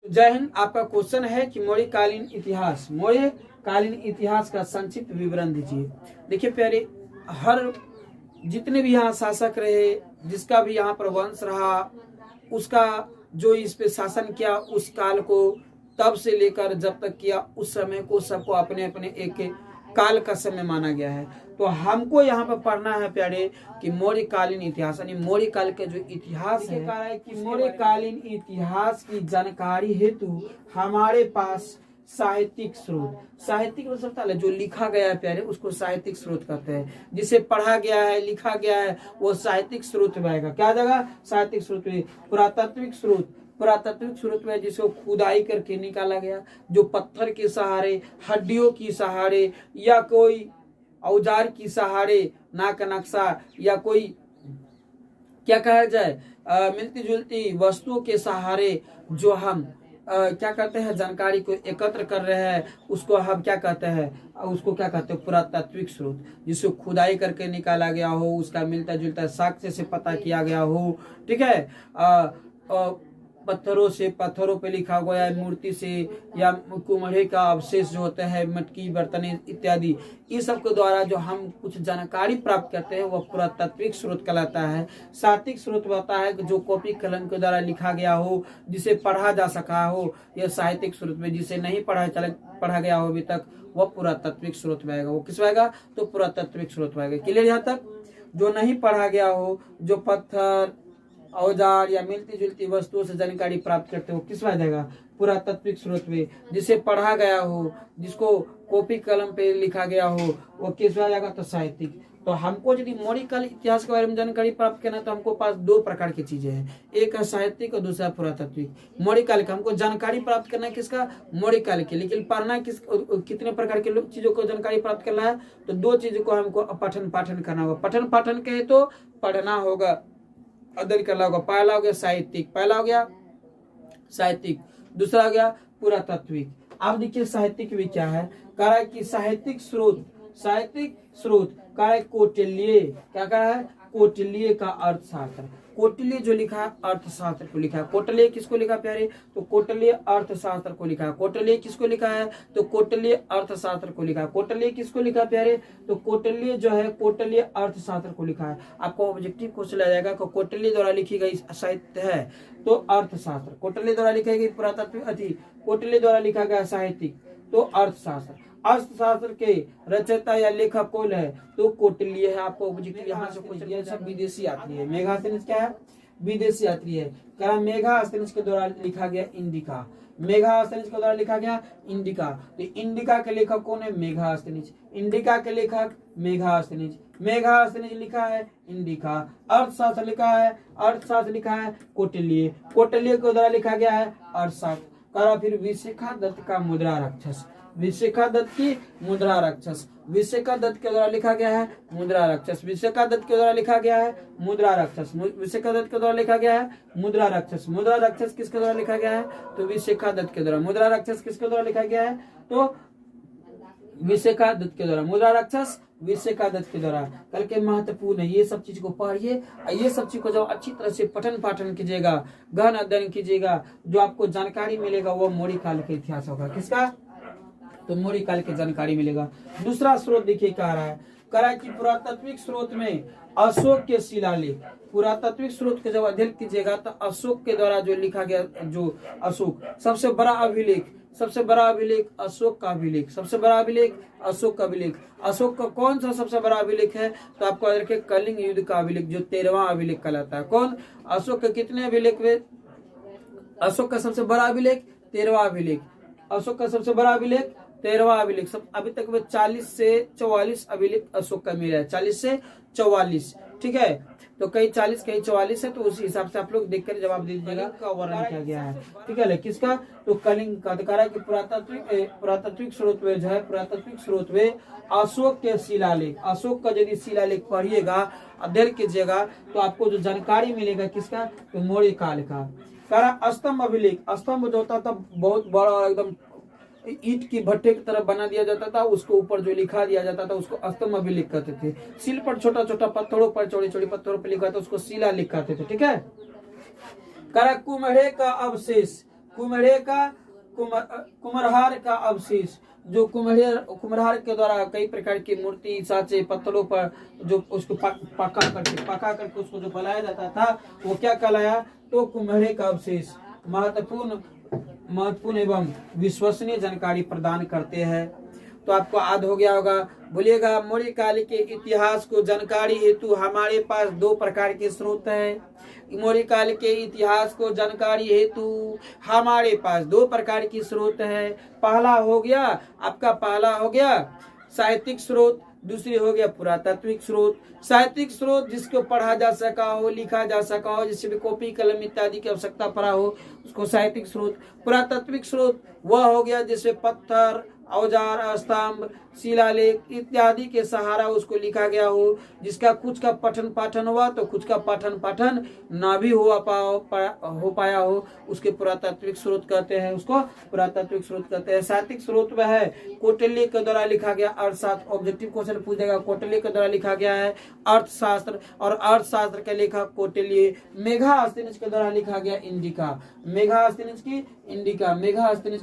जय हिंद। आपका क्वेश्चन है कि मौर्य कालीन इतिहास का संक्षिप्त विवरण दीजिए। देखिए प्यारे, हर जितने भी यहाँ शासक रहे, जिसका भी यहाँ पर वंश रहा, उसका जो इस पे शासन किया उस काल को, तब से लेकर जब तक किया उस समय को, सबको अपने अपने एक काल का समय माना गया है। तो हमको यहाँ पर पढ़ना है प्यारे कि मौर्यकालीन इतिहास, यानी मौर्य काल का जो इतिहास है कि मौर्यकालीन इतिहास की जानकारी हेतु हमारे पास साहित्यिक स्रोत जो लिखा गया है प्यारे, उसको साहित्यिक स्रोत कहते हैं। जिसे पढ़ा गया है, लिखा गया है, वो साहित्यिक स्रोत में आएगा। क्या जगह? साहित्यिक स्रोत में। पुरातात्विक स्रोत में जिसको खुदाई करके निकाला गया, जो पत्थर के सहारे, हड्डियों की सहारे, या कोई औजार की सहारे, ना का नक्शा, या कोई क्या कहा जाए मिलती जुलती वस्तुओं के सहारे जो हम क्या करते हैं, जानकारी को एकत्र कर रहे हैं, उसको हम क्या कहते हैं, पुरातात्विक स्रोत। जिसको खुदाई करके निकाला गया हो, उसका मिलता जुलता साक्ष्य से पता किया गया हो, ठीक है। पत्थरों पे लिखा गया है, मूर्ति से, या कुम्हारे का अवशेष जो होते हैं, मटकी, बर्तन इत्यादि, इस सब के द्वारा जो हम कुछ जानकारी प्राप्त करते हैं वह पुरातात्विक स्रोत कहलाता है। साहित्यिक स्रोत होता है जो कॉपी कलम के द्वारा लिखा गया हो, जिसे पढ़ा जा सका हो, यह साहित्यिक स्रोत में। जिसे नहीं पढ़ा गया हो अभी तक, वह पुरातात्विक स्रोत में आएगा। वो किस में आएगा? तो पुरातात्विक स्रोत में आएगा। क्लियर यहाँ तक? जो नहीं पढ़ा गया हो, जो पत्थर, औजार या मिलती जुलती वस्तुओं से जानकारी प्राप्त करते हो, किस में आ जाएगा? पुरातात्विक स्रोत में। जिसे पढ़ा गया हो, जिसको कॉपी कलम पे लिखा गया हो, वो किस में आ जाएगा? तो साहित्यिक। तो हमको यदि मौर्यकाल इतिहास के बारे में जानकारी प्राप्त करना है तो हमको पास दो प्रकार की चीजें हैं, एक है साहित्यिक और दूसरा पुरातात्विक। मौर्यकाल का हमको जानकारी प्राप्त करना है, किसका? मौर्यकाल की। लेकिन पढ़ना कितने प्रकार के चीजों को जानकारी प्राप्त करना है? तो दो चीजों को हमको पठन पाठन करना होगा। पठन पाठन कहे तो पढ़ना होगा, अध्ययन करना होगा। पहला हो गया साहित्यिक, दूसरा हो गया पुरातात्विक। आप देखिए साहित्यिक भी क्या है, कह रहा है कि साहित्यिक स्रोत कह रहा है कौटिल्य। क्या कह रहा है? कौटिल्य का अर्थशास्त्र। कौटिल्य जो लिखा है, अर्थशास्त्र को लिखा है। कौटिल्य किसको लिखा प्यारे? तो कौटिल्य अर्थशास्त्र को लिखा है। कौटिल्य किसको लिखा है? तो कौटिल्य अर्थशास्त्र को लिखा है। कौटिल्य किसको लिखा प्यारे? तो कौटिल्य जो है कौटिल्य अर्थशास्त्र को लिखा है। आपको ऑब्जेक्टिव क्वेश्चन आ जाएगा कि कौटिल्य द्वारा लिखी गई साहित्य है तो अर्थशास्त्र, कौटिल्य द्वारा लिखी गई पुरातात्विक, कौटिल्य द्वारा लिखा गया साहित्यिक तो अर्थशास्त्र। अर्थशास्त्र के रचयिता या लेखक कौन है? तो कौटिल्य है। आपको यहाँ से कुछ ये सब विदेशी यात्री है। मेघास्थनीज क्या है? विदेशी यात्री है। कारण मेघास्थनीज के द्वारा लिखा गया इंडिका। मेघास्थनीज के द्वारा लिखा गया इंडिका। तो इंडिका के लेखक कौन है? मेघास्थनीज। इंडिका के लेखक मेघास्थनीज। मेघास्थनीज लिखा है इंडिका। अर्थशास्त्र लिखा है कौटिल्य। कौटिल्य के द्वारा लिखा गया है अर्थशास्त्र। करा फिर विशिखा दत्त का मुद्रा राक्षस। विशिखा दत्त की मुद्रा राक्षस। विशिखा दत्त के द्वारा लिखा गया है मुद्रा राक्षस। विशिखा दत्त के द्वारा लिखा गया है मुद्रा राक्षस। विशिखा दत्त के द्वारा लिखा गया है मुद्रा राक्षस। मुद्रा राक्षस किसके द्वारा लिखा गया है? तो विशिखा दत्त के द्वारा। मुद्रा राक्षस किसके द्वारा लिखा गया है? तो विशिखा दत्त के द्वारा। मुद्रा राक्षस विशिखा दत्त के द्वारा। कल के महत्वपूर्ण है, ये सब चीज को पढ़िए। ये सब चीज को जब अच्छी तरह से पठन पाठन कीजिएगा, गहन अध्ययन कीजिएगा, जो आपको जानकारी मिलेगा वो मौर्य काल का इतिहास होगा। किसका? तो मौर्य काल की जानकारी मिलेगा। दूसरा स्रोत देखिए कह रहा है कि पुरातात्विक स्रोत में अशोक के शिलालेख। पुरातात्विक स्रोत के जब अध्ययन कीजिएगा तो अशोक के द्वारा जो लिखा गया, जो अशोक सबसे बड़ा अभिलेख अशोक का अभिलेख। सबसे बड़ा अभिलेख अशोक का अभिलेख। अशोक का कौन सा सबसे बड़ा अभिलेख है? तो आपको याद रखिए कलिंग युद्ध का अभिलेख, जो 13वां अभिलेख कहलाता है। कौन? अशोक के कितने अभिलेख हुए? अशोक का सबसे बड़ा अभिलेख 13वां अभिलेख। अशोक का सबसे बड़ा अभिलेख 13वां अभिलेख। सब अभी तक में 40 से 44 अभिलेख अशोक का मिला है। 40 से 44, ठीक है। तो कहीं 40 कहीं 44 है, तो उसी हिसाब से आप लोग देखकर जवाब दे दीजिएगा। का वर्णन किया गया है, ठीक है। किसका? तो कलिंग का। कि पुरातात्विक स्रोत में जो है, पुरातात्विक स्रोत में अशोक के शिलालेख, अशोक का यदि शिलालेख पढ़िएगा, अध्ययन कीजिएगा, तो आपको जो जानकारी मिलेगा किसका? तो मौर्य काल का। स्तंभ अभिलेख। स्तंभ जो होता था बहुत बड़ा और एकदम ईंट की भट्टे की तरह बना दिया जाता था, उसको ऊपर जो लिखा दिया जाता था उसको स्तंभ अभिलेख कहते थे। सिल पर छोटा छोटा पत्थरों पर, चौड़ी चौड़ी पत्थरों पर लिखा था उसको शिलालेख कहते थे, ठीक है। कुम्हारे का अवशेष। कुम्हरे का कुम्हार का अवशेष, जो कुम्हार के द्वारा कई प्रकार की मूर्ति साँचे पत्थरों पर जो उसको पका करके उसको जो बनाया जाता था, वो क्या कहलाया? तो कुम्हरे का अवशेष महत्वपूर्ण एवं विश्वसनीय जानकारी प्रदान करते हैं। तो आपको याद हो गया होगा। बोलिएगा, मौर्य काल के इतिहास को जानकारी हेतु हमारे पास दो प्रकार के स्रोत हैं। मौर्य काल के इतिहास को जानकारी हेतु हमारे पास दो प्रकार की स्रोत है। पहला हो गया साहित्यिक स्रोत, दूसरी हो गया पुरातात्विक स्रोत। साहित्यिक स्रोत जिसको पढ़ा जा सका हो, लिखा जा सका हो, जिससे भी कॉपी कलम इत्यादि की आवश्यकता पड़ा हो, उसको साहित्यिक स्रोत। पुरातात्विक स्रोत वह हो गया जिससे पत्थर, औजार, स्तंभ, शिलालेख इत्यादि के सहारा उसको लिखा गया हो, जिसका कुछ का पठन पाठन हुआ तो कुछ का पठन पाठन ना भी हो पाया हो, उसके पुरातात्विक स्रोत कहते हैं, उसको पुरातात्विक स्रोत कहते हैं। साहित्यिक स्रोत वह है कौटिल्य के द्वारा लिखा गया अर्थशास्त्र। ऑब्जेक्टिव क्वेश्चन पूछेगा, कौटिल्य के द्वारा लिखा गया है अर्थशास्त्र, और अर्थशास्त्र के लेखक कौटिल्य। मेघास्तिनिज के द्वारा लिखा गया इंडिका, मेघास्तिनिज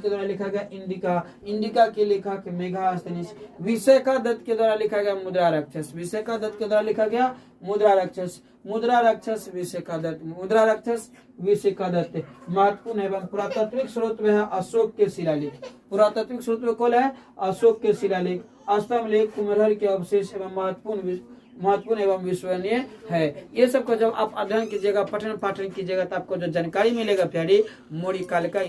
के द्वारा लिखा गया इंडिका के लेखक मेघास्तिनिज। विसेका दत्त के द्वारा लिखा गया मुद्रा राक्षस, विसेका दत्त के द्वारा लिखा गया मुद्रा राक्षस विसेका दत्त। महत्वपूर्ण एवं पुरातात्विक स्रोत में है अशोक के शिलालेख, पुरातात्विक स्रोत में कौन है? अशोक के शिलालेख, स्तंभ लेख, कुम्हर के अवशेष एवं महत्वपूर्ण एवं विश्वसनीय है। ये सब को जब आप अध्ययन कीजिएगा, पठन पाठन कीजिएगा, तो आपको जो जानकारी मिलेगा प्यारी मौर्य काल का